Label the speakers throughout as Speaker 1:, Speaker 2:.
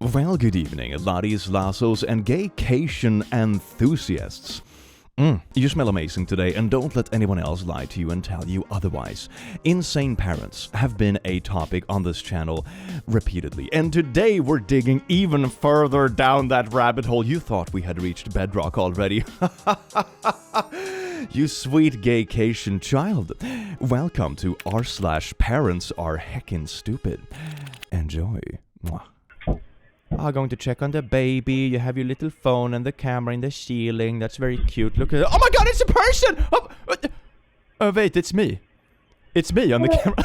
Speaker 1: Well, good evening, laddies, lassos, and gaycation enthusiasts. You smell amazing today, and don't let anyone else lie to you and tell you otherwise. Insane parents have been a topic on this channel repeatedly, and today we're digging even further down that rabbit hole. You thought we had reached bedrock already. You sweet gaycation child. Welcome to r/ParentsAreHeckin' Enjoy. Mwah. I'm going to check on the baby. You have your little phone and the camera in the ceiling. That's very cute. Look at it. Oh my god, it's a person! Oh, wait, it's me. It's me on the camera.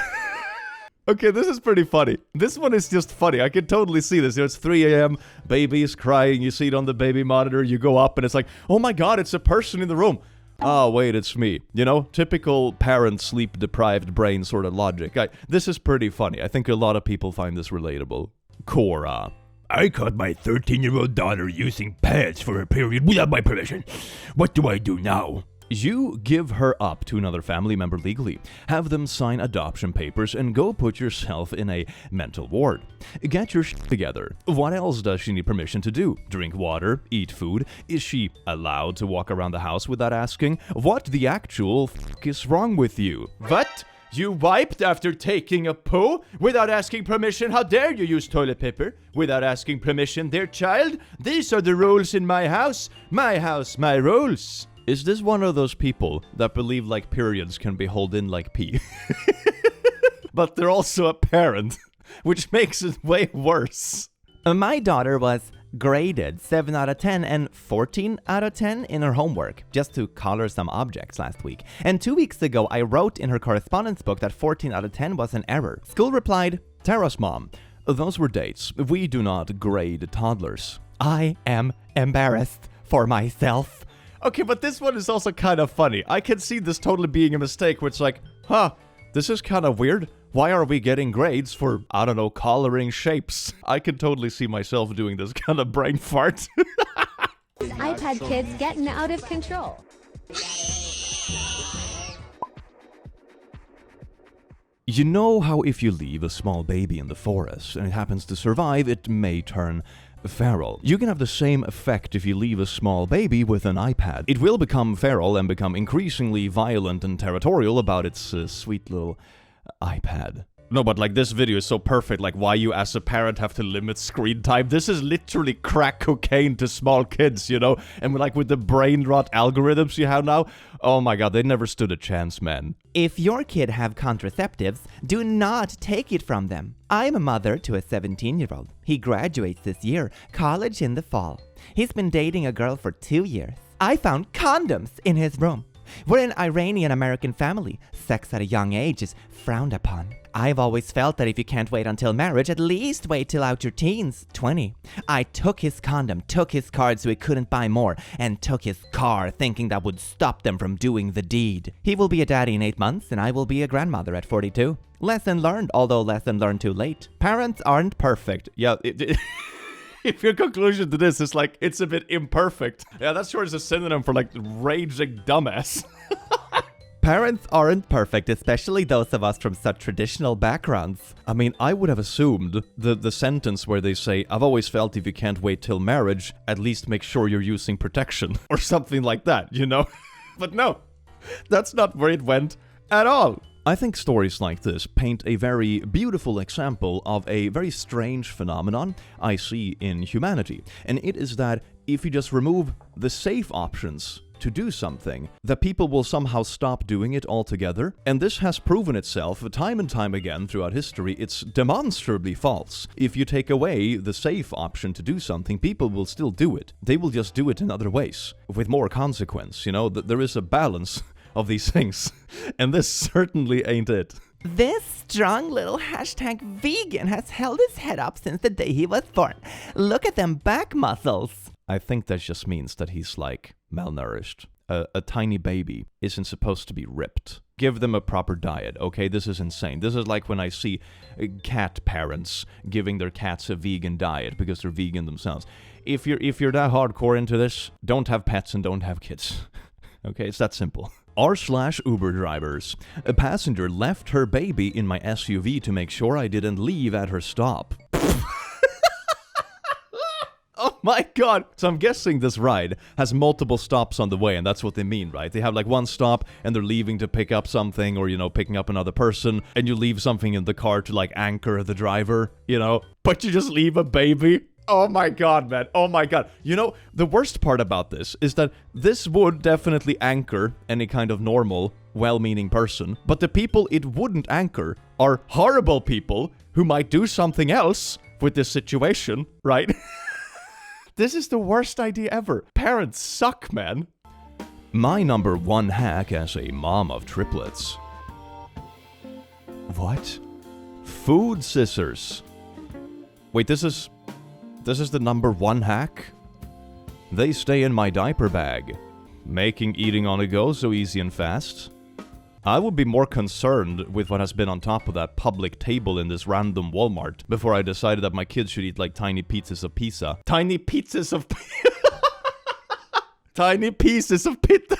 Speaker 1: Okay, this is pretty funny. This one is just funny. I can totally see this. It's 3 a.m. Baby is crying. You see it on the baby monitor. You go up and it's like, oh my god, it's a person in the room. Oh, wait, it's me. You know, typical parent sleep-deprived brain sort of logic. This is pretty funny. I think a lot of people find this relatable. Cora.
Speaker 2: I caught my 13-year-old daughter using pants for a period without my permission. What do I do now?
Speaker 1: You give her up to another family member legally, have them sign adoption papers, and go put yourself in a mental ward. Get your shit together. What else does she need permission to do? Drink water? Eat food? Is she allowed to walk around the house without asking? What the actual fuck is wrong with you? What? You wiped after taking a poo without asking permission? How dare you use toilet paper without asking permission, dear child? These are the rules in my house. My house, my rules. Is this one of those people that believe like periods can be held in like pee? But they're also a parent, which makes it way worse.
Speaker 3: My daughter was graded 7 out of 10 and 14 out of 10 in her homework, just to color some objects last week. And 2 weeks ago, I wrote in her correspondence book that 14 out of 10 was an error. School replied,
Speaker 1: Tara's mom, those were dates. We do not grade toddlers.
Speaker 3: I am embarrassed for myself.
Speaker 1: Okay, but this one is also kind of funny. I can see this totally being a mistake where it's like, this is kind of weird. Why are we getting grades for, I don't know, coloring shapes? I can totally see myself doing this kind of brain fart.
Speaker 4: iPad kids getting out of control.
Speaker 1: You know how if you leave a small baby in the forest and it happens to survive, it may turn feral. You can have the same effect if you leave a small baby with an iPad. It will become feral and become increasingly violent and territorial about its sweet little iPad. No, but like this video is so perfect, like why you as a parent have to limit screen time. This is literally crack cocaine to small kids, you know? And like with the brain rot algorithms you have now, oh my god, they never stood a chance, man.
Speaker 3: If your kid have contraceptives, do not take it from them. I'm a mother to a 17-year-old. He graduates this year, college in the fall. He's been dating a girl for 2 years. I found condoms in his room. We're an Iranian-American family. Sex at a young age is frowned upon. I've always felt that if you can't wait until marriage, at least wait till out your teens, 20. I took his condom, took his card so he couldn't buy more, and took his car thinking that would stop them from doing the deed. He will be a daddy in 8 months, and I will be a grandmother at 42. Lesson learned, although lesson learned too late. Parents aren't perfect.
Speaker 1: Yeah, if your conclusion to this is like, it's a bit imperfect. Yeah, that's sure is a synonym for like raging dumbass.
Speaker 3: Parents aren't perfect, especially those of us from such traditional backgrounds.
Speaker 1: I mean, I would have assumed the sentence where they say, I've always felt if you can't wait till marriage, at least make sure you're using protection. Or something like that, you know? But no, that's not where it went at all. I think stories like this paint a very beautiful example of a very strange phenomenon I see in humanity. And it is that if you just remove the safe options to do something, that people will somehow stop doing it altogether. And this has proven itself time and time again throughout history. It's demonstrably false. If you take away the safe option to do something, people will still do it. They will just do it in other ways, with more consequence. You know, there is a balance of these things. And this certainly ain't it.
Speaker 3: This strong little #vegan has held his head up since the day he was born. Look at them back muscles.
Speaker 1: I think that just means that he's like malnourished. A tiny baby isn't supposed to be ripped. Give them a proper diet, okay? This is insane. This is like when I see cat parents giving their cats a vegan diet because they're vegan themselves. If you're that hardcore into this, don't have pets and don't have kids. Okay, it's that simple. r/Uber drivers. A passenger left her baby in my SUV to make sure I didn't leave at her stop. Oh my god! So I'm guessing this ride has multiple stops on the way, and that's what they mean, right? They have like one stop, and they're leaving to pick up something, or, you know, picking up another person, and you leave something in the car to like anchor the driver, you know? But you just leave a baby? Oh my god, man. Oh my god. You know, the worst part about this is that this would definitely anchor any kind of normal, well-meaning person, but the people it wouldn't anchor are horrible people who might do something else with this situation, right? This is the worst idea ever. Parents suck, man. My number one hack as a mom of triplets. What? Food scissors. Wait, this is the number one hack? They stay in my diaper bag, making eating on the go so easy and fast. I would be more concerned with what has been on top of that public table in this random Walmart before I decided that my kids should eat like tiny pieces of pizza. Tiny pieces of Tiny pieces of pizza.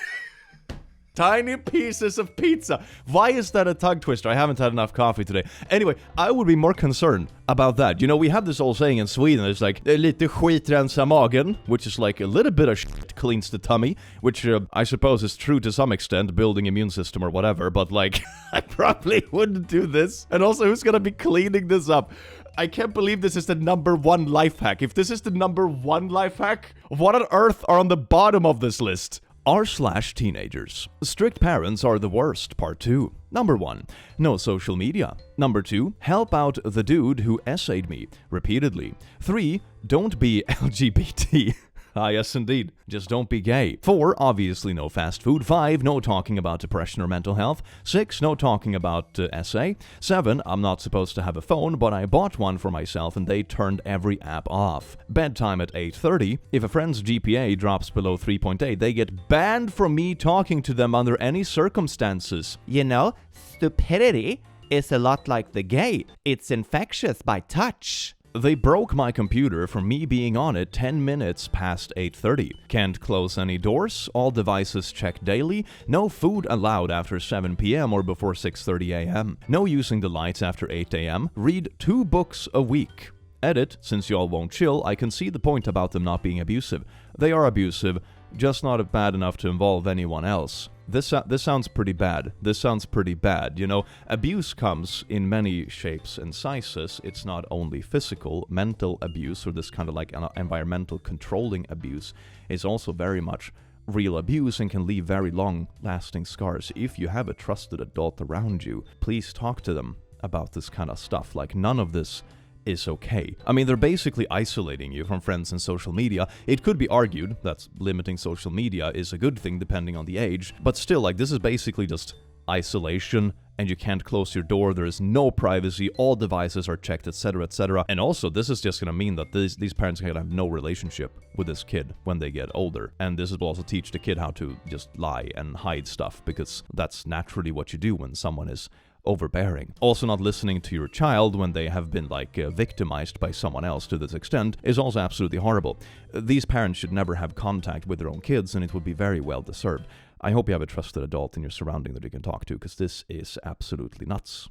Speaker 1: Tiny pieces of pizza. Why is that a tongue twister? I haven't had enough coffee today. Anyway, I would be more concerned about that. You know, we have this old saying in Sweden, it's like, lite skit rensar magen, which is like a little bit of shit cleans the tummy, which I suppose is true to some extent, building immune system or whatever, but like, I probably wouldn't do this. And also, who's gonna be cleaning this up? I can't believe this is the number one life hack. If this is the number one life hack, what on earth are on the bottom of this list? R/teenagers. Strict parents are the worst, part 2. Number 1, no social media. Number 2, help out the dude who essayed me repeatedly. 3, don't be LGBT. Ah, yes, indeed. Just don't be gay. 4, obviously no fast food. 5, no talking about depression or mental health. 6, no talking about essay. 7, I'm not supposed to have a phone, but I bought one for myself and they turned every app off. Bedtime at 8:30. If a friend's GPA drops below 3.8, they get banned from me talking to them under any circumstances.
Speaker 3: You know, stupidity is a lot like the gay. It's infectious by touch.
Speaker 1: They broke my computer from me being on it 10 minutes past 8:30. Can't close any doors, all devices checked daily, no food allowed after 7 p.m. or before 6:30 a.m. No using the lights after 8 a.m. Read 2 books a week. Edit, since y'all won't chill, I can see the point about them not being abusive. They are abusive, just not bad enough to involve anyone else. This sounds pretty bad. This sounds pretty bad. You know, abuse comes in many shapes and sizes. It's not only physical, mental abuse, or this kind of like environmental controlling abuse. It's also very much real abuse and can leave very long-lasting scars. If you have a trusted adult around you, please talk to them about this kind of stuff. Like, none of this is okay. I mean, they're basically isolating you from friends and social media. It could be argued that limiting social media is a good thing depending on the age, but still, like, this is basically just isolation, and you can't close your door, there is no privacy, all devices are checked, etc., etc. And also, this is just gonna mean that these parents are gonna have no relationship with this kid when they get older. And this will also teach the kid how to just lie and hide stuff, because that's naturally what you do when someone is overbearing. Also, not listening to your child when they have been victimized by someone else to this extent is also absolutely horrible. These parents should never have contact with their own kids, and it would be very well deserved. I hope you have a trusted adult in your surrounding that you can talk to, because this is absolutely nuts.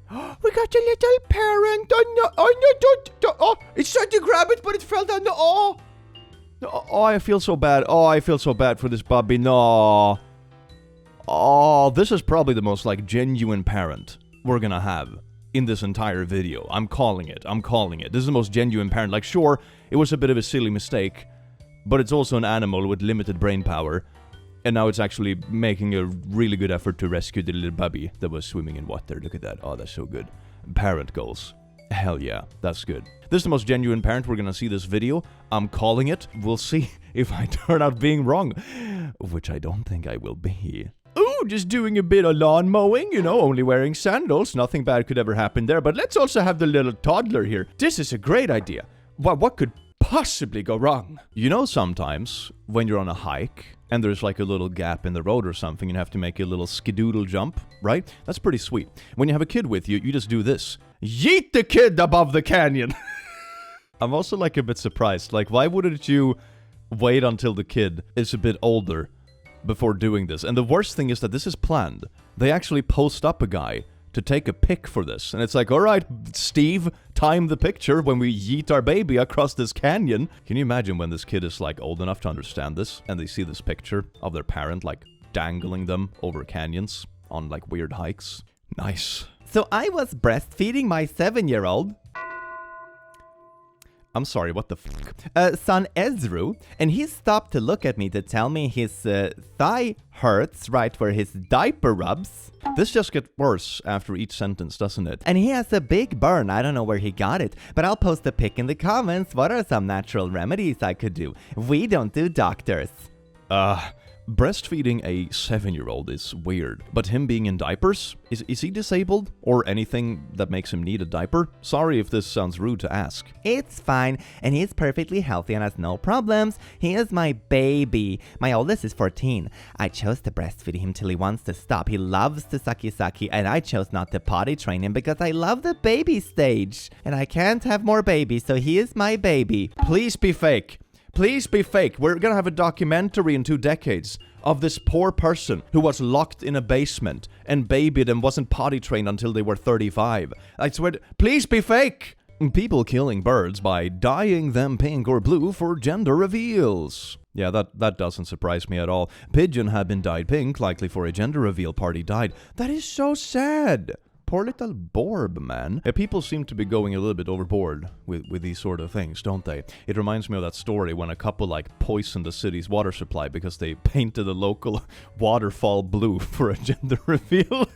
Speaker 2: We got a little parent on the... Oh, it's trying to grab it, but it fell down the... Oh,
Speaker 1: I feel so bad. Oh, I feel so bad for this puppy. No. Oh, this is probably the most genuine parent we're gonna have in this entire video. I'm calling it. This is the most genuine parent. Like, sure, it was a bit of a silly mistake, but it's also an animal with limited brain power, and now it's actually making a really good effort to rescue the little puppy that was swimming in water. Look at that. Oh, that's so good. Parent goals. Hell yeah, that's good. This is the most genuine parent we're gonna see this video. I'm calling it. We'll see if I turn out being wrong, which I don't think I will be. Ooh, just doing a bit of lawn mowing, you know, only wearing sandals. Nothing bad could ever happen there, but let's also have the little toddler here. This is a great idea. What could possibly go wrong? You know, sometimes when you're on a hike and there's like a little gap in the road or something, you have to make a little skidoodle jump, right? That's pretty sweet. When you have a kid with you, you just do this. Yeet the kid above the canyon. I'm also a bit surprised. Why wouldn't you wait until the kid is a bit older before doing this? And the worst thing is that this is planned. They actually post up a guy to take a pic for this. And it's like, all right, Steve, time the picture when we yeet our baby across this canyon. Can you imagine when this kid is like old enough to understand this and they see this picture of their parent like dangling them over canyons on like weird hikes? Nice.
Speaker 3: So I was breastfeeding my 7-year-old.
Speaker 1: I'm sorry, what the fuck?
Speaker 3: Son Ezru, and he stopped to look at me to tell me his thigh hurts right where his diaper rubs.
Speaker 1: This just gets worse after each sentence, doesn't it?
Speaker 3: And he has a big burn. I don't know where he got it, but I'll post a pic in the comments. What are some natural remedies I could do? We don't do doctors.
Speaker 1: Breastfeeding a 7-year-old is weird, but him being in diapers? Is he disabled? Or anything that makes him need a diaper? Sorry if this sounds rude to ask.
Speaker 3: It's fine, and he's perfectly healthy and has no problems. He is my baby. My oldest is 14. I chose to breastfeed him till he wants to stop. He loves to sucky, and I chose not to potty train him because I love the baby stage. And I can't have more babies, so he is my baby.
Speaker 1: Please be fake. Please be fake. We're gonna have a documentary in 2 decades of this poor person who was locked in a basement and babied and wasn't potty trained until they were 35. I swear, please be fake. People killing birds by dyeing them pink or blue for gender reveals. Yeah, that doesn't surprise me at all. Pigeon had been dyed pink, likely for a gender reveal party died. That is so sad. Poor little Borb, man. People seem to be going a little bit overboard with these sort of things, don't they? It reminds me of that story when a couple like poisoned the city's water supply because they painted a local waterfall blue for a gender reveal.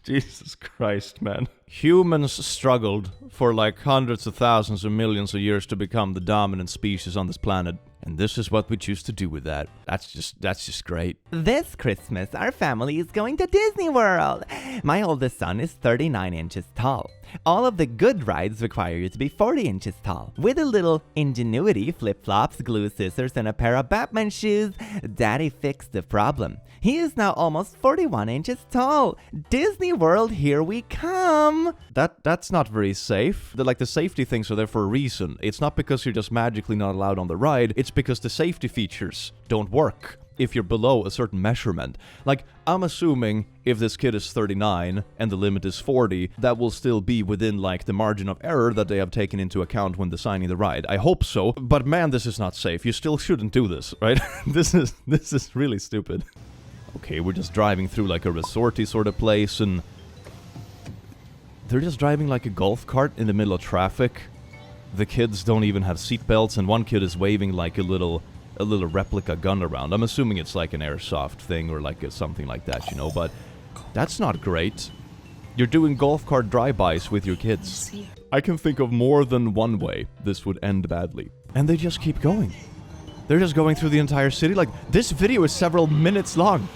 Speaker 1: Jesus Christ, man. Humans struggled for like hundreds of thousands of millions of years to become the dominant species on this planet. And this is what we choose to do with that. That's just great.
Speaker 3: This Christmas, our family is going to Disney World. My oldest son is 39 inches tall. All of the good rides require you to be 40 inches tall. With a little ingenuity, flip-flops, glue scissors, and a pair of Batman shoes, Daddy fixed the problem. He is now almost 41 inches tall. Disney World, here we come.
Speaker 1: That's not very safe. The safety things are there for a reason. It's not because you're just magically not allowed on the ride. It's because the safety features don't work if you're below a certain measurement. Like, I'm assuming if this kid is 39 and the limit is 40, that will still be within like the margin of error that they have taken into account when designing the ride. I hope so, but man, this is not safe. You still shouldn't do this, right? This is really stupid. Okay, we're just driving through like a resorty sort of place, and they're just driving like a golf cart in the middle of traffic. The kids don't even have seatbelts, and one kid is waving like a little replica gun around. I'm assuming it's like an airsoft thing or like something like that, you know, but that's not great. You're doing golf cart drive-bys with your kids. I can think of more than one way this would end badly. And they just keep going. They're just going through the entire city. Like, this video is several minutes long.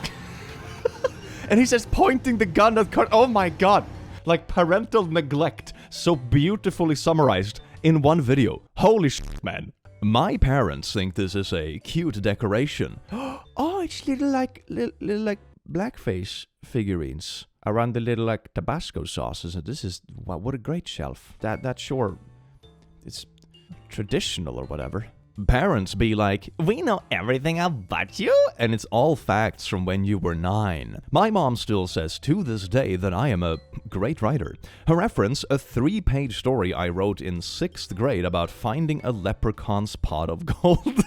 Speaker 1: And he's just pointing the gun at the car. Oh my god. Like parental neglect. So beautifully summarized in one video. Holy shit, man. My parents think this is a cute decoration. Oh, it's little like blackface figurines around the little like Tabasco sauces. And this is, wow, what a great shelf. That sure, it's traditional or whatever. Parents be like, we know everything about you, and it's all facts from when you were 9. My mom still says to this day that I am a great writer. Her reference, a 3-page story I wrote in 6th grade about finding a leprechaun's pot of gold.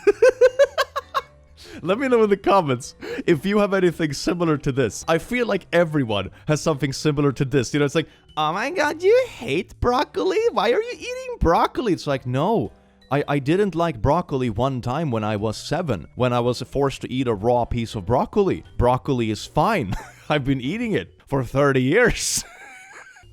Speaker 1: Let me know in the comments if you have anything similar to this. I feel like everyone has something similar to this. You know, it's like, oh my god, you hate broccoli? Why are you eating broccoli? It's like, no. I didn't like broccoli one time when I was 7, when I was forced to eat a raw piece of broccoli. Broccoli is fine. I've been eating it for 30 years.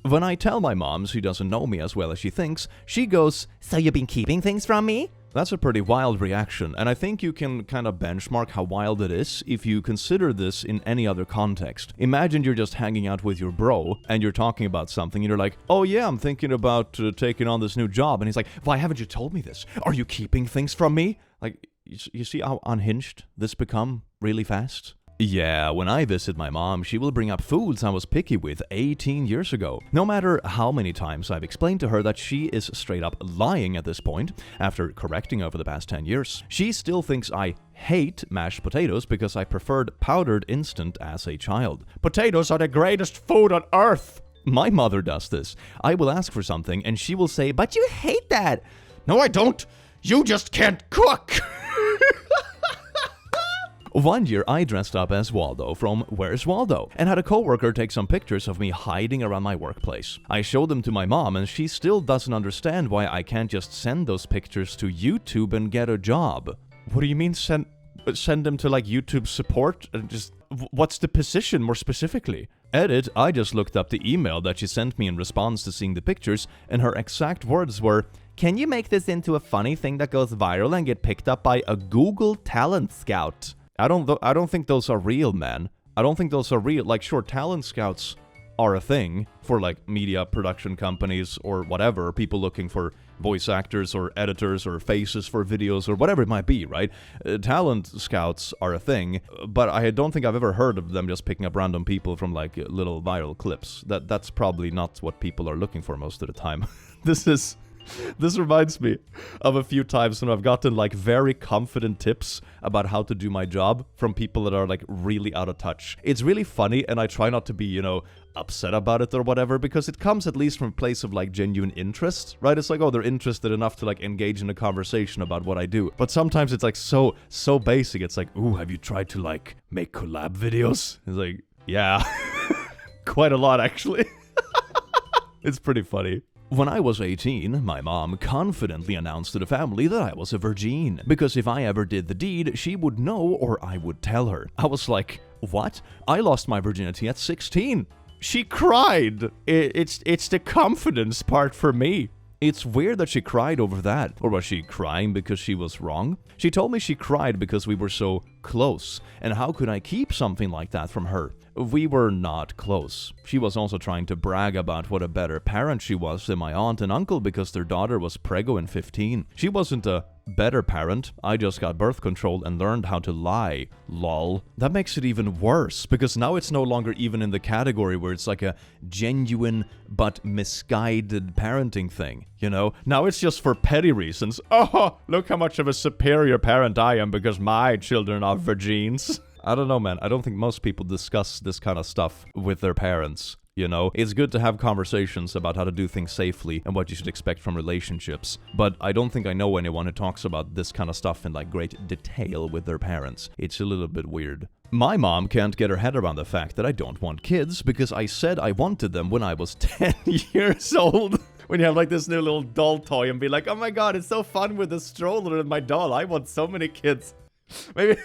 Speaker 1: When I tell my mom she doesn't know me as well as she thinks, she goes, so you've been keeping things from me? That's a pretty wild reaction, and I think you can kind of benchmark how wild it is if you consider this in any other context. Imagine you're just hanging out with your bro, and you're talking about something, and you're like, oh yeah, I'm thinking about taking on this new job, and he's like, why haven't you told me this? Are you keeping things from me? Like, you see how unhinged this become really fast? Yeah, when I visit my mom, she will bring up foods I was picky with 18 years ago. No matter how many times I've explained to her that she is straight up lying at this point, after correcting over the past 10 years, she still thinks I hate mashed potatoes because I preferred powdered instant as a child. Potatoes are the greatest food on earth! My mother does this. I will ask for something and she will say,
Speaker 3: But you hate that.
Speaker 1: "No, I don't. You just can't cook." One year, I dressed up as Waldo from Where's Waldo and had a coworker take some pictures of me hiding around my workplace. I showed them to my mom and she still doesn't understand why I can't just send those pictures to YouTube and get a job. What do you mean send them to like YouTube support? Just what's the position more specifically? Edit, I just looked up the email that she sent me in response to seeing the pictures and her exact words were,
Speaker 3: Can you make this into a funny thing that goes viral and get picked up by a Google talent scout?
Speaker 1: I don't think those are real, man. I don't think those are real. Like, sure, talent scouts are a thing for like media production companies or whatever, people looking for voice actors or editors or faces for videos or whatever it might be, right? Talent scouts are a thing, but I don't think I've ever heard of them just picking up random people from like little viral clips. That's probably not what people are looking for most of the time. This reminds me of a few times when I've gotten like very confident tips about how to do my job from people that are like really out of touch. It's really funny and I try not to be, upset about it or whatever, because it comes at least from a place of like genuine interest, right? It's like, oh, they're interested enough to like engage in a conversation about what I do. But sometimes it's like so basic. It's like, ooh, have you tried to like make collab videos? It's like, yeah, quite a lot actually. It's pretty funny. When I was 18, my mom confidently announced to the family that I was a virgin, because if I ever did the deed, she would know or I would tell her. I was like, what? I lost my virginity at 16. She cried. It's the confidence part for me. It's weird that she cried over that. Or was she crying because she was wrong? She told me she cried because we were so close, and how could I keep something like that from her? We were not close. She was also trying to brag about what a better parent she was than my aunt and uncle because their daughter was preggo in 15. She wasn't a better parent. I just got birth control and learned how to lie. Lol. That makes it even worse because now it's no longer even in the category where it's like a genuine but misguided parenting thing, Now it's just for petty reasons. Oh, look how much of a superior parent I am because my children are virgins. I don't know, man. I don't think most people discuss this kind of stuff with their parents. It's good to have conversations about how to do things safely and what you should expect from relationships. But I don't think I know anyone who talks about this kind of stuff in like great detail with their parents. It's a little bit weird. My mom can't get her head around the fact that I don't want kids because I said I wanted them when I was 10 years old. When you have like this new little doll toy and be like, oh my god, it's so fun with the stroller and my doll. I want so many kids. Maybe...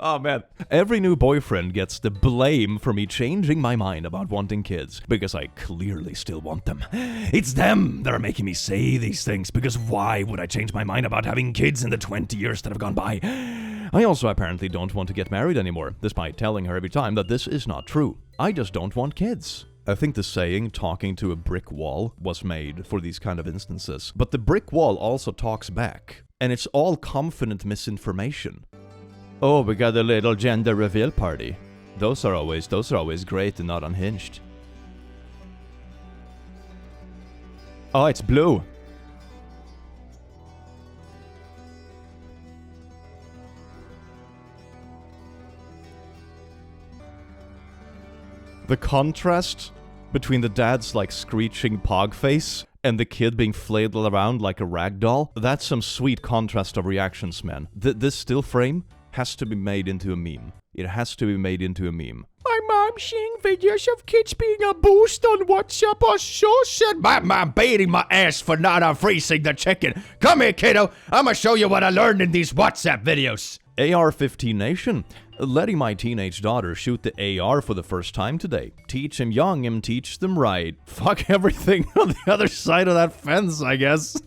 Speaker 1: Oh man. Every new boyfriend gets the blame for me changing my mind about wanting kids, because I clearly still want them. It's them that are making me say these things, because why would I change my mind about having kids in the 20 years that have gone by? I also apparently don't want to get married anymore, despite telling her every time that this is not true. I just don't want kids. I think the saying, talking to a brick wall, was made for these kind of instances. But the brick wall also talks back, and it's all confident misinformation. Oh, we got a little gender reveal party. Those are always great and not unhinged. Oh, it's blue. The contrast between the dad's like screeching pog face and the kid being flailed around like a rag doll, that's some sweet contrast of reactions, man. This still frame has to be made into a meme. It has to be made into a meme.
Speaker 2: My mom seeing videos of kids being abused on WhatsApp or so said my mom beating my ass for not unfreezing the chicken. Come here, kiddo. I'ma show you what I learned in these WhatsApp videos.
Speaker 1: AR-15 Nation. Letting my teenage daughter shoot the AR for the first time today. Teach them young and teach them right. Fuck everything on the other side of that fence, I guess.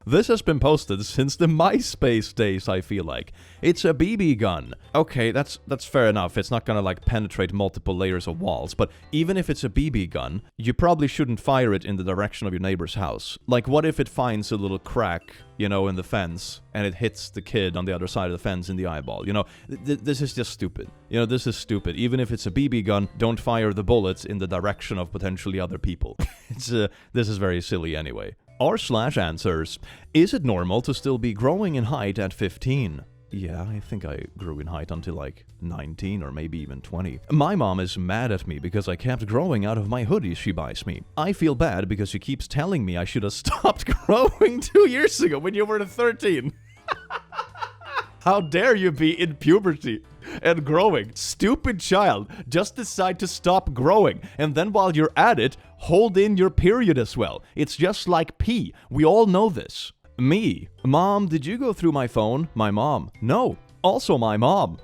Speaker 1: This has been posted since the MySpace days, I feel like. It's a BB gun. Okay, that's fair enough. It's not gonna like penetrate multiple layers of walls, but even if it's a BB gun, you probably shouldn't fire it in the direction of your neighbor's house. Like, what if it finds a little crack, in the fence, and it hits the kid on the other side of the fence in the eyeball? This is just stupid. This is stupid. Even if it's a BB gun, don't fire the bullets in the direction of potentially other people. This is very silly anyway. R/answers. Is it normal to still be growing in height at 15? Yeah, I think I grew in height until like 19 or maybe even 20. My mom is mad at me because I kept growing out of my hoodies she buys me. I feel bad because she keeps telling me I should have stopped growing 2 years ago when you were 13. How dare you be in puberty and growing? Stupid child, just decide to stop growing. And then while you're at it, hold in your period as well. It's just like pee. We all know this. Me. Mom, did you go through my phone? My mom. No. Also my mom.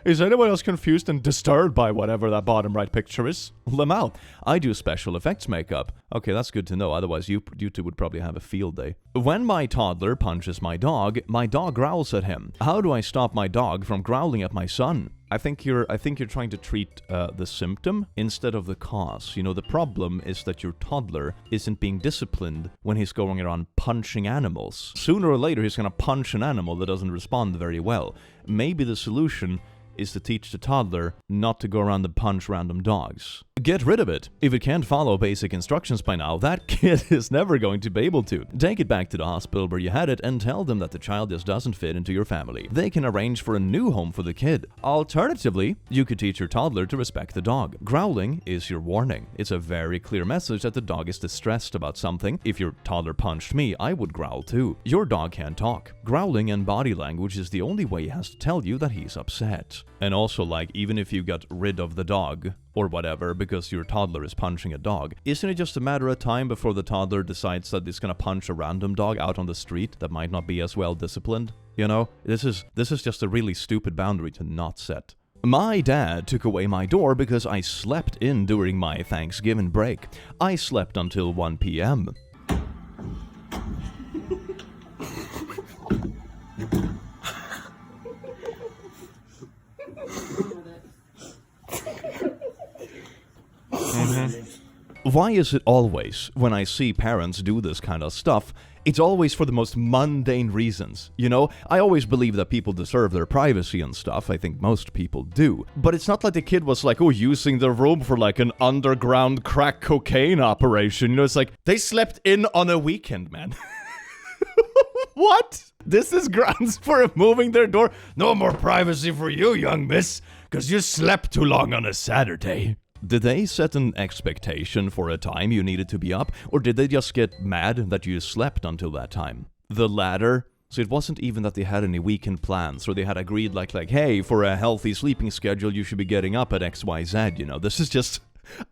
Speaker 1: Is anyone else confused and disturbed by whatever that bottom right picture is? Lamau, I do special effects makeup. Okay, that's good to know, otherwise you two would probably have a field day. When my toddler punches my dog growls at him. How do I stop my dog from growling at my son? I think you're trying to treat the symptom instead of the cause. You know, the problem is that your toddler isn't being disciplined when he's going around punching animals. Sooner or later, he's gonna punch an animal that doesn't respond very well. Maybe the solution is to teach the toddler not to go around and punch random dogs. Get rid of it. If it can't follow basic instructions by now, that kid is never going to be able to. Take it back to the hospital where you had it and tell them that the child just doesn't fit into your family. They can arrange for a new home for the kid. Alternatively, you could teach your toddler to respect the dog. Growling is your warning. It's a very clear message that the dog is distressed about something. If your toddler punched me, I would growl too. Your dog can't talk. Growling and body language is the only way he has to tell you that he's upset. And also, like, even if you got rid of the dog or whatever because your toddler is punching a dog, isn't it just a matter of time before the toddler decides that it's gonna punch a random dog out on the street that might not be as well disciplined? You know, this is just a really stupid boundary to not set. My dad took away my door because I slept in during my Thanksgiving break. I slept until 1 p.m. Why is it always, when I see parents do this kind of stuff, it's always for the most mundane reasons? You know, I always believe that people deserve their privacy and stuff. I think most people do. But it's not like the kid was like, using the room for like an underground crack cocaine operation. You know, it's like, they slept in on a weekend, man. What? This is grounds for removing their door? No more privacy for you, young miss, because you slept too long on a Saturday. Did they set an expectation for a time you needed to be up, or did they just get mad that you slept until that time? The latter. So it wasn't even that they had any weekend plans, or they had agreed like, hey, for a healthy sleeping schedule, you should be getting up at XYZ, you know? This is just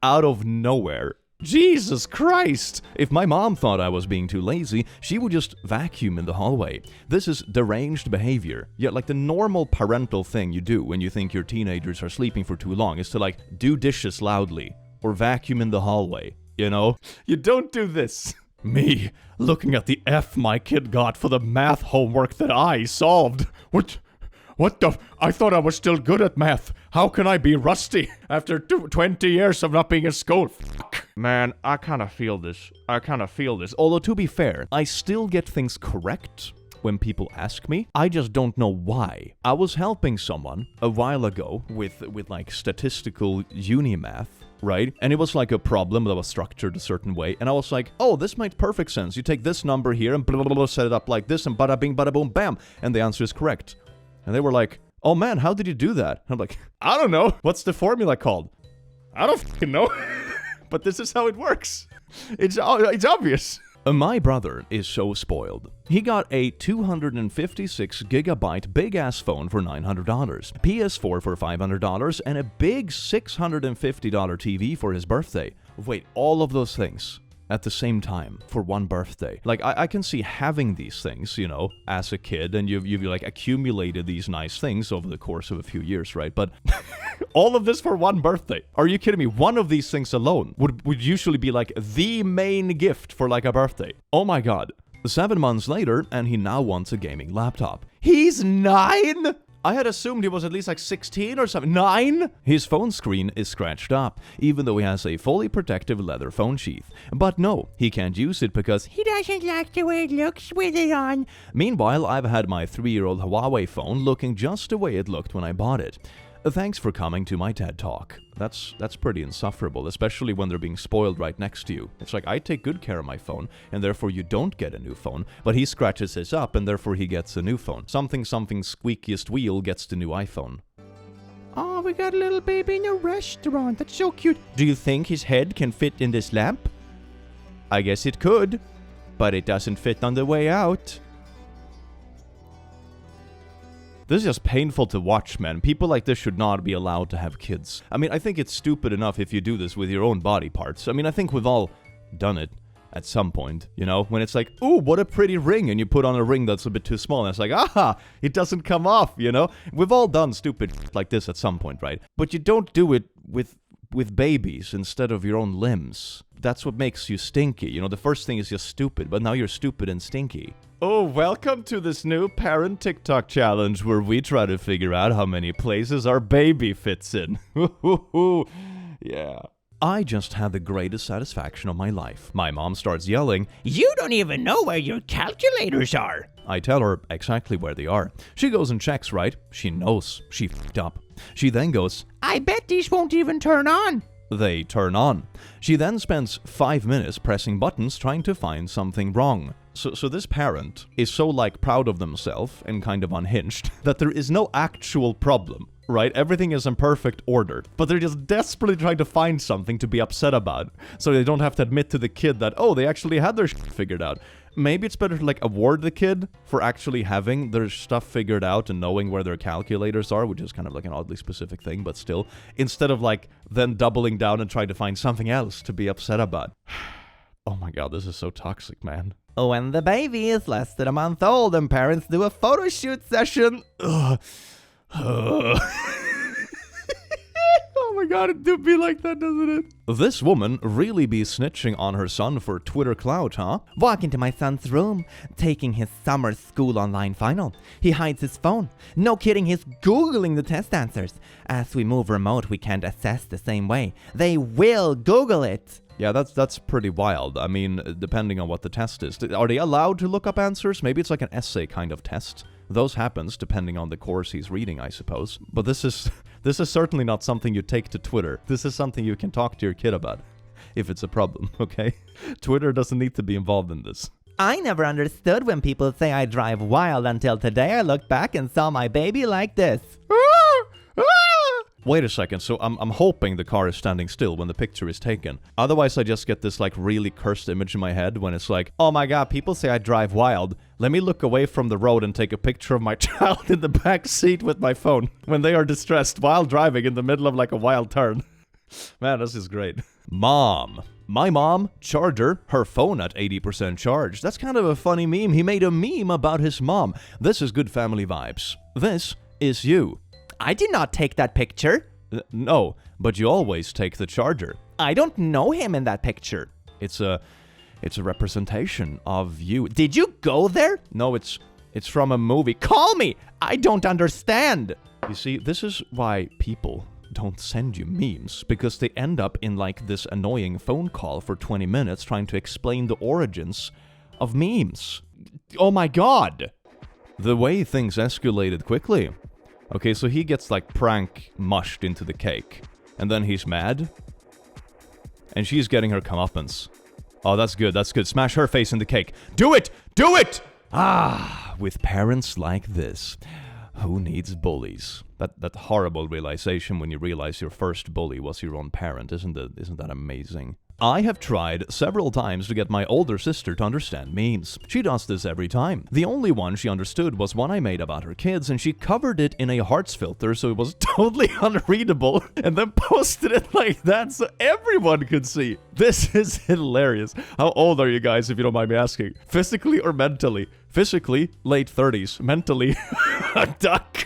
Speaker 1: out of nowhere. Jesus Christ! If my mom thought I was being too lazy, she would just vacuum in the hallway. This is deranged behavior. Yeah, like the normal parental thing you do when you think your teenagers are sleeping for too long is to like do dishes loudly or vacuum in the hallway, you know? You don't do this. Me, looking at the F my kid got for the math homework that I solved. What the? I thought I was still good at math. How can I be rusty after 20 years of not being in school? Fuck. Man, I kind of feel this. Although, to be fair, I still get things correct when people ask me. I just don't know why. I was helping someone a while ago with like statistical uni math, right? And it was like a problem that was structured a certain way. And I was like, oh, this makes perfect sense. You take this number here and blah, blah, blah, set it up like this and bada bing, bada boom, bam. And the answer is correct. And they were like, oh man, how did you do that? And I'm like, I don't know. What's the formula called? I don't fucking know. But this is how it works. It's obvious. My brother is so spoiled. He got a 256 gigabyte big-ass phone for $900, PS4 for $500, and a big $650 TV for his birthday. Wait, all of those things at the same time for one birthday. Like, I can see having these things, you know, as a kid, and you've like accumulated these nice things over the course of a few years, right? But all of this for one birthday. Are you kidding me? One of these things alone would usually be like the main gift for like a birthday. Oh my god. 7 months later, and he now wants a gaming laptop. He's 9? I had assumed he was at least like 16 or something. 9? His phone screen is scratched up, even though he has a fully protective leather phone sheath. But no, he can't use it because he doesn't like the way it looks with it on. Meanwhile, I've had my 3-year-old Huawei phone looking just the way it looked when I bought it. Thanks for coming to my TED Talk. That's pretty insufferable, especially when they're being spoiled right next to you. It's like, I take good care of my phone, and therefore you don't get a new phone, but he scratches his up, and therefore he gets a new phone. Something squeakiest wheel gets the new iPhone.
Speaker 3: Oh, we got a little baby in a restaurant. That's so cute. Do you think his head can fit in this lamp? I guess it could, but it doesn't fit on the way out.
Speaker 1: This is just painful to watch, man. People like this should not be allowed to have kids. I mean, I think it's stupid enough if you do this with your own body parts. I mean, I think we've all done it at some point, you know? When it's like, ooh, what a pretty ring, and you put on a ring that's a bit too small, and it's like, aha, it doesn't come off, you know? We've all done stupid shit like this at some point, right? But you don't do it with babies instead of your own limbs. That's what makes you stinky. You know, the first thing is just stupid, but now you're stupid and stinky. Oh, welcome to this new parent TikTok challenge where we try to figure out how many places our baby fits in. Yeah. I just had the greatest satisfaction of my life. My mom starts yelling,
Speaker 2: You don't even know where your calculators are.
Speaker 1: I tell her exactly where they are. She goes and checks, right? She knows. She f***ed up. She then goes,
Speaker 2: I bet these won't even turn on.
Speaker 1: They turn on. She then spends 5 minutes pressing buttons trying to find something wrong. So this parent is so proud of themselves and kind of unhinged that there is no actual problem, right? Everything is in perfect order, but they're just desperately trying to find something to be upset about, so they don't have to admit to the kid that, oh, they actually had their shit figured out. Maybe it's better to award the kid for actually having their stuff figured out and knowing where their calculators are, which is kind of an oddly specific thing, but still, instead of then doubling down and trying to find something else to be upset about. Oh my god, this is so toxic, man.
Speaker 3: When the baby is less than a month old and parents do a photo shoot session.
Speaker 1: Oh my god, it do be like that, doesn't it? This woman really be snitching on her son for Twitter clout, huh?
Speaker 3: Walk into my son's room, taking his summer school online final. He hides his phone. No kidding, he's Googling the test answers. As we move remote, we can't assess the same way. They will Google it.
Speaker 1: Yeah, that's pretty wild. I mean, depending on what the test is. Are they allowed to look up answers? Maybe it's like an essay kind of test. Those happens depending on the course he's reading, I suppose. But this is certainly not something you take to Twitter. This is something you can talk to your kid about, if it's a problem, okay? Twitter doesn't need to be involved in this.
Speaker 3: I never understood when people say I drive wild until today I looked back and saw my baby like this.
Speaker 1: Wait a second, so I'm hoping the car is standing still when the picture is taken. Otherwise I just get this really cursed image in my head when it's like, oh my god, people say I drive wild. Let me look away from the road and take a picture of my child in the back seat with my phone when they are distressed while driving in the middle of a wild turn. Man, this is great. Mom. My mom, charger, her phone at 80% charge. That's kind of a funny meme. He made a meme about his mom. This is good family vibes. This is you.
Speaker 3: I did not take that picture.
Speaker 1: No, but you always take the charger.
Speaker 3: I don't know him in that picture.
Speaker 1: It's a representation of you.
Speaker 3: Did you go there?
Speaker 1: No, it's from a movie.
Speaker 3: Call me! I don't understand.
Speaker 1: You see, this is why people don't send you memes, because they end up in this annoying phone call for 20 minutes trying to explain the origins of memes. Oh my god! The way things escalated quickly. Okay, so he gets prank mushed into the cake. And then he's mad. And she's getting her comeuppance. Oh, that's good, that's good. Smash her face in the cake. Do it! Do it! Ah, with parents like this, who needs bullies? That horrible realization when you realize your first bully was your own parent, isn't that amazing? I have tried several times to get my older sister to understand memes. She does this every time. The only one she understood was one I made about her kids, and she covered it in a hearts filter so it was totally unreadable, and then posted it like that so everyone could see. This is hilarious. How old are you guys, if you don't mind me asking? Physically or mentally? Physically, late 30s. Mentally, a duck.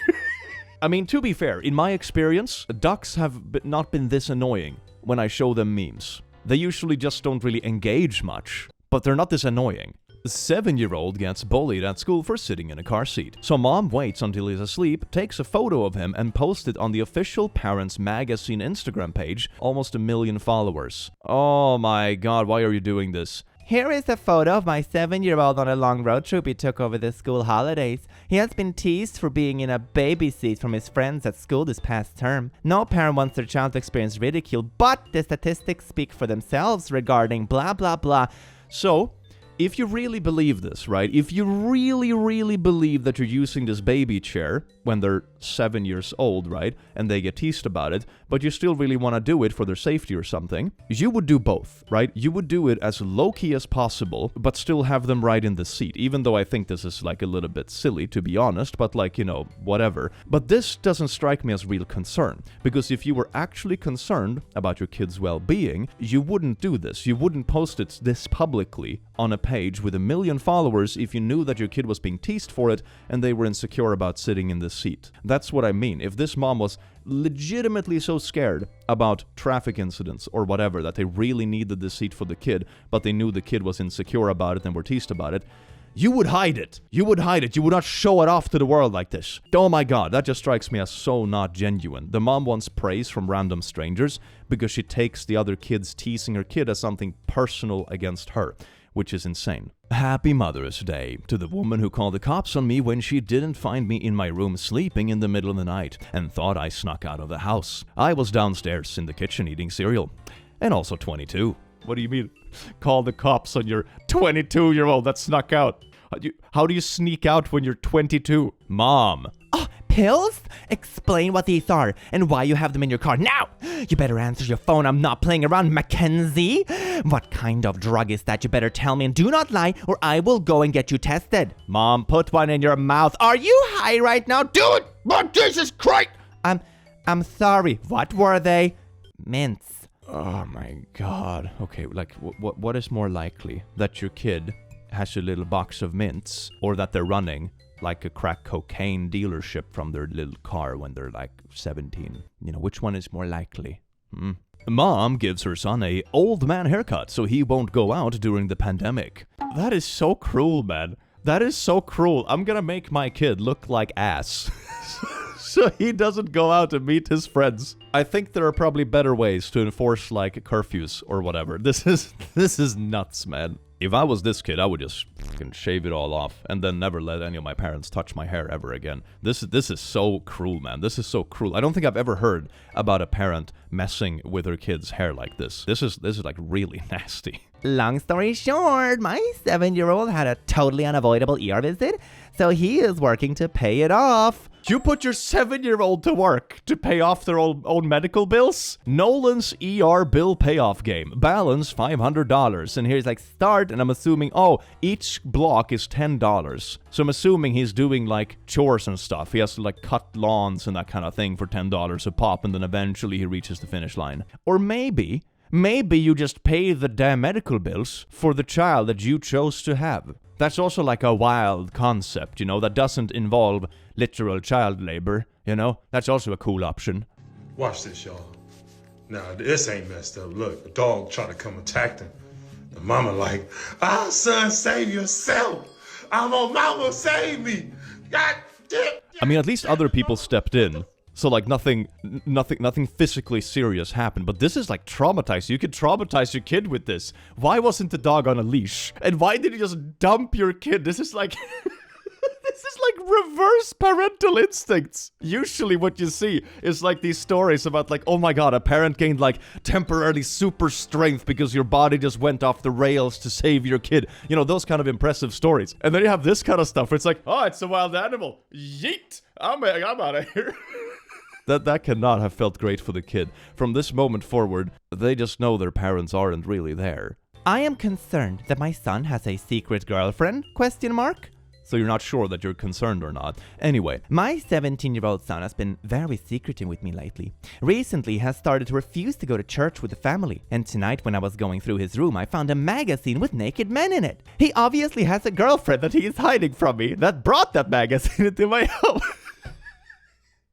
Speaker 1: I mean, to be fair, in my experience, ducks have not been this annoying when I show them memes. They usually just don't really engage much, but they're not this annoying. A 7-year-old gets bullied at school for sitting in a car seat. So mom waits until he's asleep, takes a photo of him, and posts it on the official Parents Magazine Instagram page, almost 1 million followers. Oh my god, why are you doing this?
Speaker 3: Here is a photo of my 7-year-old on a long road trip he took over the school holidays. He has been teased for being in a baby seat from his friends at school this past term. No parent wants their child to experience ridicule, but the statistics speak for themselves regarding blah blah blah.
Speaker 1: So, if you really believe this, right? If you really believe that you're using this baby chair when they're 7 years old, right? And they get teased about it, but you still really want to do it for their safety or something, you would do both, right? You would do it as low-key as possible, but still have them right in the seat, even though I think this is like a little bit silly, to be honest, but like, you know, whatever. But this doesn't strike me as real concern, because if you were actually concerned about your kid's well-being, you wouldn't do this. You wouldn't post it this publicly on a page with 1 million followers if you knew that your kid was being teased for it and they were insecure about sitting in the seat. That's what I mean. If this mom was legitimately so scared about traffic incidents or whatever that they really needed the seat for the kid, but they knew the kid was insecure about it and were teased about it, you would hide it. You would hide it. You would not show it off to the world like this. Oh my god, that just strikes me as so not genuine. The mom wants praise from random strangers because she takes the other kids teasing her kid as something personal against her, which is insane. Happy Mother's Day to the woman who called the cops on me when she didn't find me in my room sleeping in the middle of the night and thought I snuck out of the house. I was downstairs in the kitchen eating cereal. And also 22. What do you mean? Call the cops on your 22-year-old that snuck out. How do you sneak out when you're 22? Mom.
Speaker 3: Oh, pills? Explain what these are and why you have them in your car now. You better answer your phone. I'm not playing around, Mackenzie. What kind of drug is that? You better tell me and do not lie or I will go and get you tested.
Speaker 1: Mom, put one in your mouth.
Speaker 3: Are you high right now? Do it! But Jesus Christ! I'm sorry. What were they? Mints.
Speaker 1: Oh my god. Okay, like, what is more likely? That your kid has a little box of mints, or that they're running like a crack cocaine dealership from their little car when they're like 17? You know, which one is more likely? Mom gives her son a old man haircut so he won't go out during the pandemic. That is so cruel, man. That is so cruel. I'm gonna make my kid look like ass. So he doesn't go out and meet his friends. I think there are probably better ways to enforce like curfews or whatever. This is nuts, man. If I was this kid, I would just fucking shave it all off and then never let any of my parents touch my hair ever again. This is so cruel, man. This is so cruel. I don't think I've ever heard about a parent messing with their kid's hair like this. This is like really nasty.
Speaker 3: Long story short, my 7-year-old had a totally unavoidable ER visit, so he is working to pay it off.
Speaker 1: You put your 7-year-old to work to pay off their own medical bills? Nolan's ER bill payoff game. Balance $500. And here's like start, and I'm assuming, each block is $10. So I'm assuming he's doing like chores and stuff. He has to like cut lawns and that kind of thing for $10 a pop, and then eventually he reaches the finish line. Or maybe you just pay the damn medical bills for the child that you chose to have. That's also like a wild concept, you know, that doesn't involve literal child labor, you know? That's also a cool option.
Speaker 5: Watch this, y'all. Now, this ain't messed up. Look, a dog trying to come attack them. The mama like, son, save yourself. I'm on mama, save me. God damn.
Speaker 1: I mean, at least other people stepped in. So like nothing physically serious happened, but this is like traumatized. You could traumatize your kid with this. Why wasn't the dog on a leash? And why did you just dump your kid? This is like this is like reverse parental instincts. Usually what you see is like these stories about like, oh my god, a parent gained like temporarily super strength because your body just went off the rails to save your kid. You know, those kind of impressive stories. And then you have this kind of stuff where it's like, oh, it's a wild animal. Yeet! I'm out of here. That cannot have felt great for the kid. From this moment forward, they just know their parents aren't really there.
Speaker 3: I am concerned that my son has a secret girlfriend? ?
Speaker 1: So you're not sure that you're concerned or not. Anyway,
Speaker 3: my 17-year-old son has been very secretive with me lately. Recently, he has started to refuse to go to church with the family. And tonight, when I was going through his room, I found a magazine with naked men in it. He obviously has a girlfriend that he is hiding from me that brought that magazine into my home.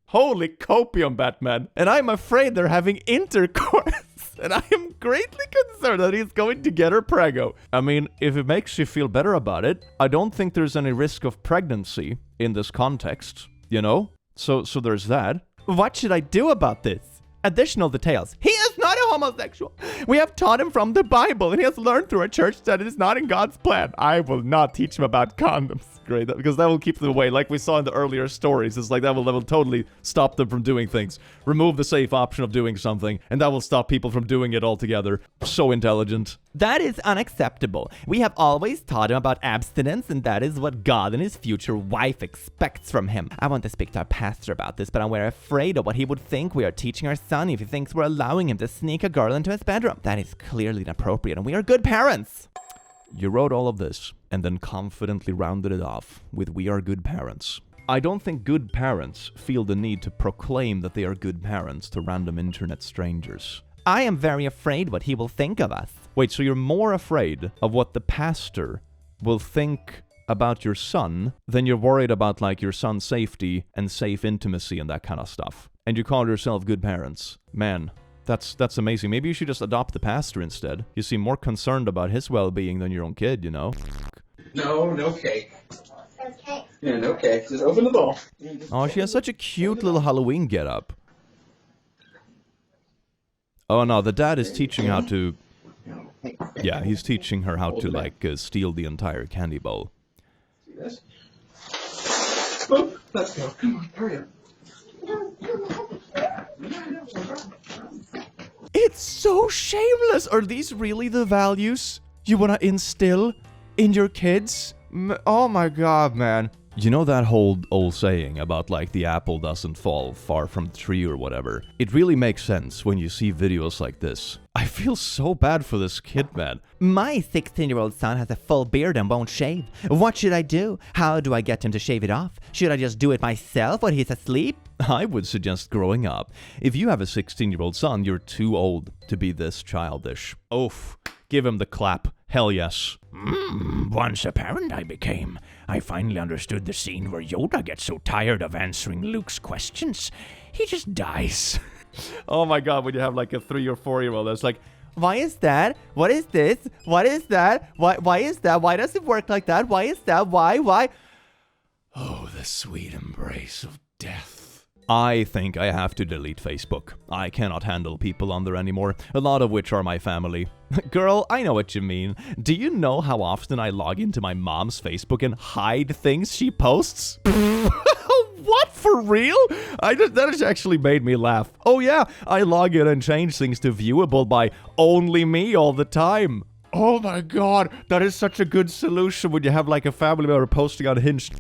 Speaker 1: Holy copium, Batman. And I'm afraid they're having intercourse. And I am greatly concerned that he's going to get her preggo. I mean, if it makes you feel better about it, I don't think there's any risk of pregnancy in this context, you know? So there's that.
Speaker 3: What should I do about this? Additional details. He is not a homosexual. We have taught him from the Bible, and he has learned through our church that it is not in God's plan. I will not teach him about condoms. Great, because that will keep them away. Like we saw in the earlier stories, it's like that will totally stop them from doing things. Remove the safe option of doing something, and that will stop people from doing it altogether. So intelligent. That is unacceptable. We have always taught him about abstinence, and that is what God and his future wife expects from him. I want to speak to our pastor about this, but we're afraid of what he would think we are teaching our son if he thinks we're allowing him to sneak a girl into his bedroom. That is clearly inappropriate, and we are good parents.
Speaker 1: You wrote all of this, and then confidently rounded it off with "we are good parents." I don't think good parents feel the need to proclaim that they are good parents to random internet strangers.
Speaker 3: I am very afraid what he will think of us.
Speaker 1: Wait, so you're more afraid of what the pastor will think about your son than you're worried about, like, your son's safety and safe intimacy and that kind of stuff. And you call yourself good parents. Man, that's amazing. Maybe you should just adopt the pastor instead. You seem more concerned about his well-being than your own kid, you know?
Speaker 6: No cake. Okay. Yeah, no cake. Just open the bowl.
Speaker 1: Oh, she has such a cute little Halloween getup. Oh no, the dad is teaching how to... Yeah, he's teaching her how to, like, steal the entire candy bowl.
Speaker 6: See this? Oh, let's go. Come on, hurry up.
Speaker 1: It's so shameless! Are these really the values you want to instill in your kids? Oh my god, man. You know that whole old saying about, like, the apple doesn't fall far from the tree or whatever? It really makes sense when you see videos like this. I feel so bad for this kid, man.
Speaker 3: My 16-year-old son has a full beard and won't shave. What should I do? How do I get him to shave it off? Should I just do it myself when he's asleep?
Speaker 1: I would suggest growing up. If you have a 16-year-old son, you're too old to be this childish. Oof. Give him the clap. Hell yes.
Speaker 2: Once a parent I became, I finally understood the scene where Yoda gets so tired of answering Luke's questions, he just dies.
Speaker 1: Oh my god, when you have like a 3 or 4-year-old that's like,
Speaker 3: why is that? What is this? What is that? Why is that? Why does it work like that? Why is that? Why?
Speaker 1: Oh, the sweet embrace of death. I think I have to delete Facebook. I cannot handle people on there anymore, a lot of which are my family. Girl, I know what you mean. Do you know how often I log into my mom's Facebook and hide things she posts? What, for real? That has actually made me laugh. Oh yeah, I log in and change things to viewable by only me all the time. Oh my god, that is such a good solution when you have like a family member posting on Unhinged.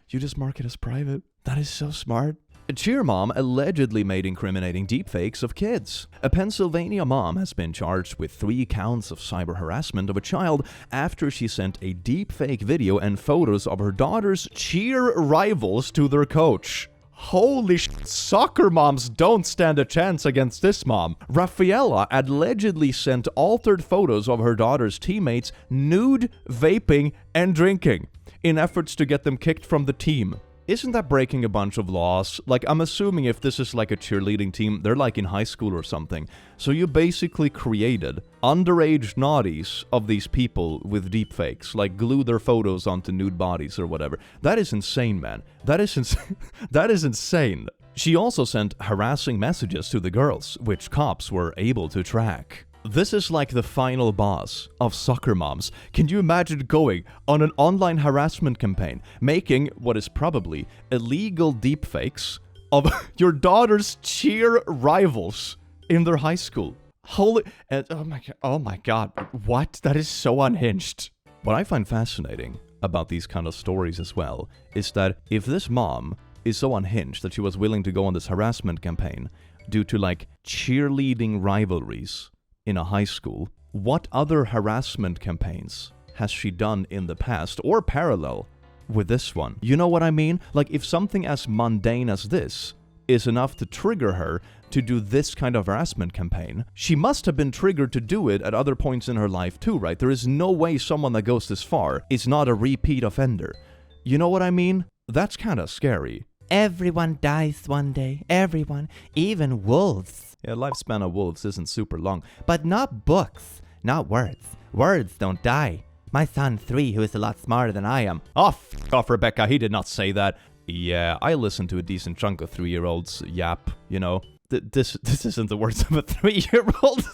Speaker 1: You just mark it as private. That is so smart. A cheer mom allegedly made incriminating deepfakes of kids. A Pennsylvania mom has been charged with 3 counts of cyber harassment of a child after she sent a deepfake video and photos of her daughter's cheer rivals to their coach. Holy shit, soccer moms don't stand a chance against this mom. Rafaela allegedly sent altered photos of her daughter's teammates nude, vaping, and drinking in efforts to get them kicked from the team. Isn't that breaking a bunch of laws? Like, I'm assuming if this is like a cheerleading team, they're like in high school or something. So you basically created underage naughties of these people with deepfakes, like glue their photos onto nude bodies or whatever. That is insane, man. That is insane. That is insane. She also sent harassing messages to the girls, which cops were able to track. This is like the final boss of soccer moms. Can you imagine going on an online harassment campaign, making what is probably illegal deepfakes of your daughter's cheer rivals in their high school? Holy... oh my god. What? That is so unhinged. What I find fascinating about these kind of stories as well is that if this mom is so unhinged that she was willing to go on this harassment campaign due to like cheerleading rivalries in a high school, what other harassment campaigns has she done in the past or parallel with this one? You know what I mean? Like, if something as mundane as this is enough to trigger her to do this kind of harassment campaign, she must have been triggered to do it at other points in her life too, right? There is no way someone that goes this far is not a repeat offender. You know what I mean? That's kind of scary.
Speaker 3: Everyone dies one day. Everyone. Even wolves.
Speaker 1: Yeah, lifespan of wolves isn't super long.
Speaker 3: But not books. Not words. Words don't die. My son 3, who is a lot smarter than I am.
Speaker 1: Oh, f*** off, Rebecca. He did not say that. Yeah, I listen to a decent chunk of 3-year-olds yap, you know. This isn't the words of a 3-year-old.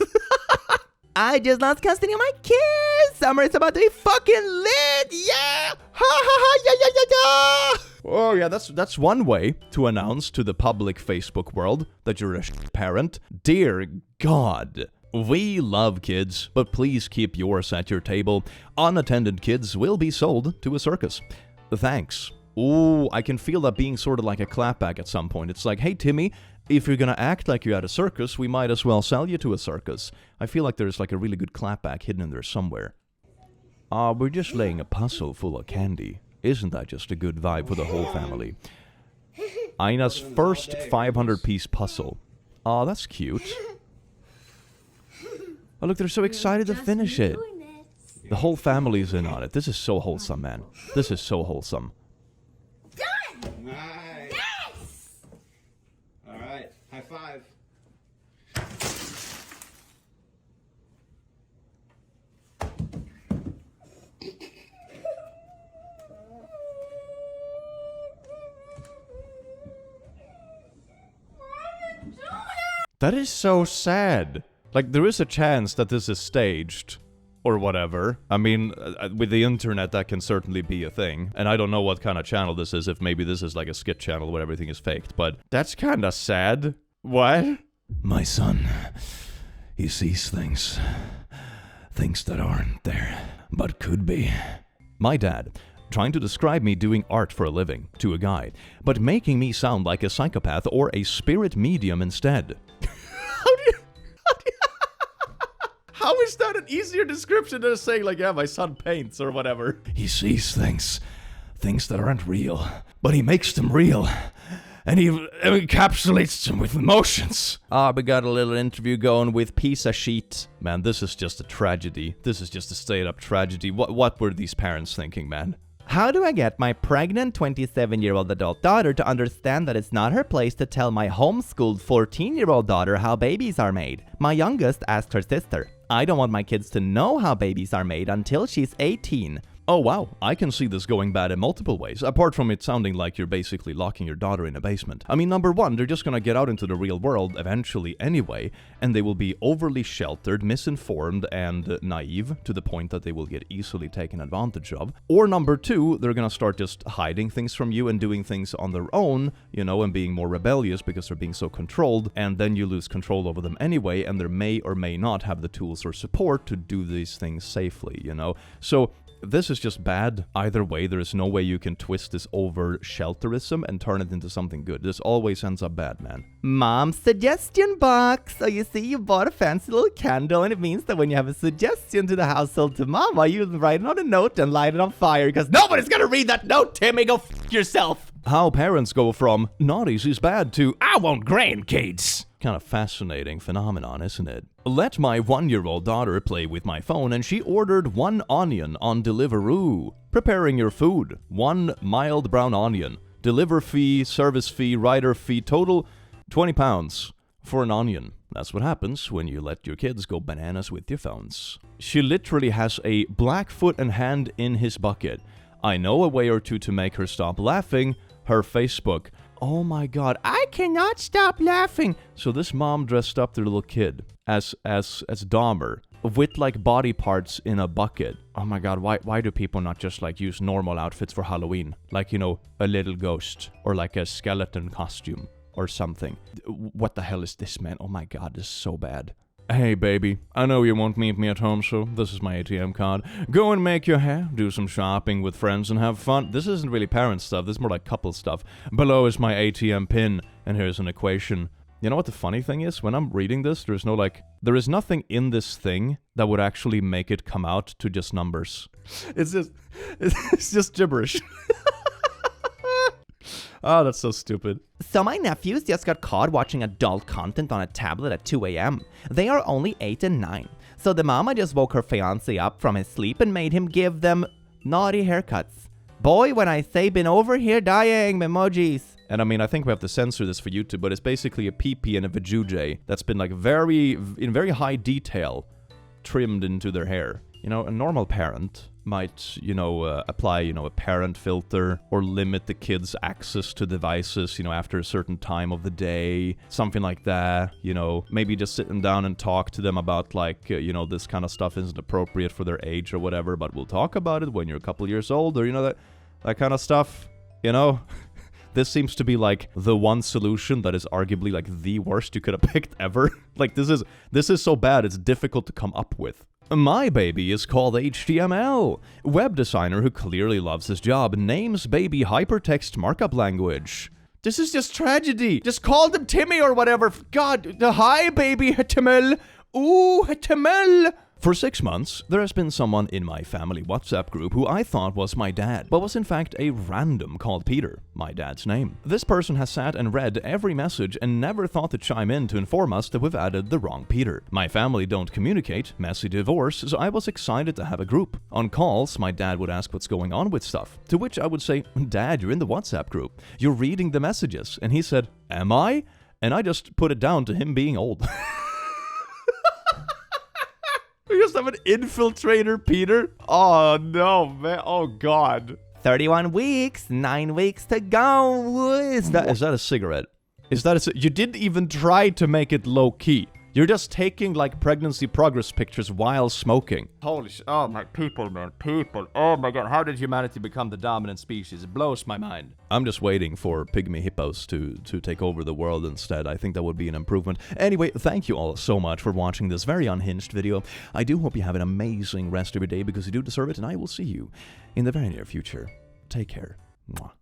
Speaker 3: I just lost custody of my kids. Summer is about to be fucking lit. Yeah. Ha ha ha. Yeah yeah yeah yeah.
Speaker 1: Oh yeah, that's one way to announce to the public Facebook world that you're a parent. Dear God, we love kids, but please keep yours at your table. Unattended kids will be sold to a circus. Thanks. Ooh, I can feel that being sort of like a clapback at some point. It's like, hey Timmy, if you're gonna act like you're at a circus, we might as well sell you to a circus. I feel like there's like a really good clapback hidden in there somewhere. We're just laying a puzzle full of candy. Isn't that just a good vibe for the whole family? Aina's first 500-piece puzzle. Aw, that's cute. Oh, look, they're so excited to finish it. The whole family's in on it. This is so wholesome, man. This is so wholesome.
Speaker 2: Nice. Yes! All right, high five.
Speaker 1: That is so sad. Like, there is a chance that this is staged. Or whatever. I mean, with the internet, that can certainly be a thing. And I don't know what kind of channel this is, if maybe this is like a skit channel where everything is faked. But that's kind of sad. What?
Speaker 2: My son, he sees things that aren't there, but could be.
Speaker 1: My dad, trying to describe me doing art for a living to a guy, but making me sound like a psychopath or a spirit medium instead. How is that an easier description than saying, like, yeah, my son paints or whatever?
Speaker 2: He sees things that aren't real, but he makes them real, and he encapsulates them with emotions.
Speaker 1: We got a little interview going with Pizza Sheet. Man, this is just a tragedy. This is just a straight-up tragedy. What were these parents thinking, man?
Speaker 3: How do I get my pregnant 27-year-old adult daughter to understand that it's not her place to tell my homeschooled 14-year-old daughter how babies are made? My youngest asked her sister. I don't want my kids to know how babies are made until she's 18.
Speaker 1: Oh wow, I can see this going bad in multiple ways, apart from it sounding like you're basically locking your daughter in a basement. I mean, number one, they're just gonna get out into the real world eventually anyway, and they will be overly sheltered, misinformed, and naive to the point that they will get easily taken advantage of. Or number two, they're gonna start just hiding things from you and doing things on their own, you know, and being more rebellious because they're being so controlled, and then you lose control over them anyway, and they may or may not have the tools or support to do these things safely, you know? So, this is just bad. Either way, there is no way you can twist this over shelterism and turn it into something good. This always ends up bad, man.
Speaker 3: Mom's suggestion box. So you see, you bought a fancy little candle, and it means that when you have a suggestion to the household to Mama, you write it on a note and light it on fire, because nobody's gonna read that note, Timmy. Go f*** yourself.
Speaker 1: How parents go from naughties is bad to
Speaker 2: I want grandkids.
Speaker 1: Kind of fascinating phenomenon, isn't it? Let my 1-year-old daughter play with my phone, and she ordered 1 onion on Deliveroo. Preparing your food. 1 mild brown onion. Deliver fee, service fee, rider fee, total £20 for an onion. That's what happens when you let your kids go bananas with your phones. She literally has a black foot and hand in his bucket. I know a way or two to make her stop laughing. Her Facebook. Oh my god, I cannot stop laughing. So this mom dressed up their little kid as Dahmer with like body parts in a bucket. Oh my god, why do people not just like use normal outfits for Halloween? Like, you know, a little ghost or like a skeleton costume or something. What the hell is this, man? Oh my god, this is so bad. Hey baby, I know you won't meet me at home, so this is my ATM card. Go and make your hair, do some shopping with friends and have fun. This isn't really parent stuff, this is more like couple stuff. Below is my ATM pin, and here's an equation. You know what the funny thing is? When I'm reading this, there is nothing in this thing that would actually make it come out to just numbers. It's just gibberish. Oh, that's so stupid.
Speaker 3: So my nephews just got caught watching adult content on a tablet at 2 a.m. They are only 8 and 9. So the mama just woke her fiancé up from his sleep and made him give them naughty haircuts. Boy, when I say been over here dying, emojis.
Speaker 1: And I mean, I think we have to censor this for YouTube, but it's basically a pee-pee and a vajujay that's been like in very high detail trimmed into their hair. You know, a normal parent might, apply, a parent filter or limit the kid's access to devices, after a certain time of the day, something like that, maybe just sitting down and talk to them about, like, this kind of stuff isn't appropriate for their age or whatever, but we'll talk about it when you're a couple years old, or, that kind of stuff, This seems to be, like, the one solution that is arguably, like, the worst you could have picked ever. Like, this is so bad, it's difficult to come up with. My baby is called HTML. Web designer who clearly loves his job names baby hypertext markup language. This is just tragedy. Just call them Timmy or whatever. God, hi baby HTML. Ooh, HTML. For 6 months, there has been someone in my family WhatsApp group who I thought was my dad, but was in fact a random called Peter, my dad's name. This person has sat and read every message and never thought to chime in to inform us that we've added the wrong Peter. My family don't communicate, messy divorce, so I was excited to have a group. On calls, my dad would ask what's going on with stuff, to which I would say, Dad, you're in the WhatsApp group. You're reading the messages. And he said, am I? And I just put it down to him being old. We just have an infiltrator, Peter. Oh, no, man. Oh, God.
Speaker 3: 31 weeks, 9 weeks to go.
Speaker 1: Is that a cigarette? You didn't even try to make it low-key. You're just taking, like, pregnancy progress pictures while smoking. Holy sh... Oh, my people, man. People. Oh, my God. How did humanity become the dominant species? It blows my mind. I'm just waiting for pygmy hippos to take over the world instead. I think that would be an improvement. Anyway, thank you all so much for watching this very unhinged video. I do hope you have an amazing rest of your day because you do deserve it, and I will see you in the very near future. Take care. Mwah.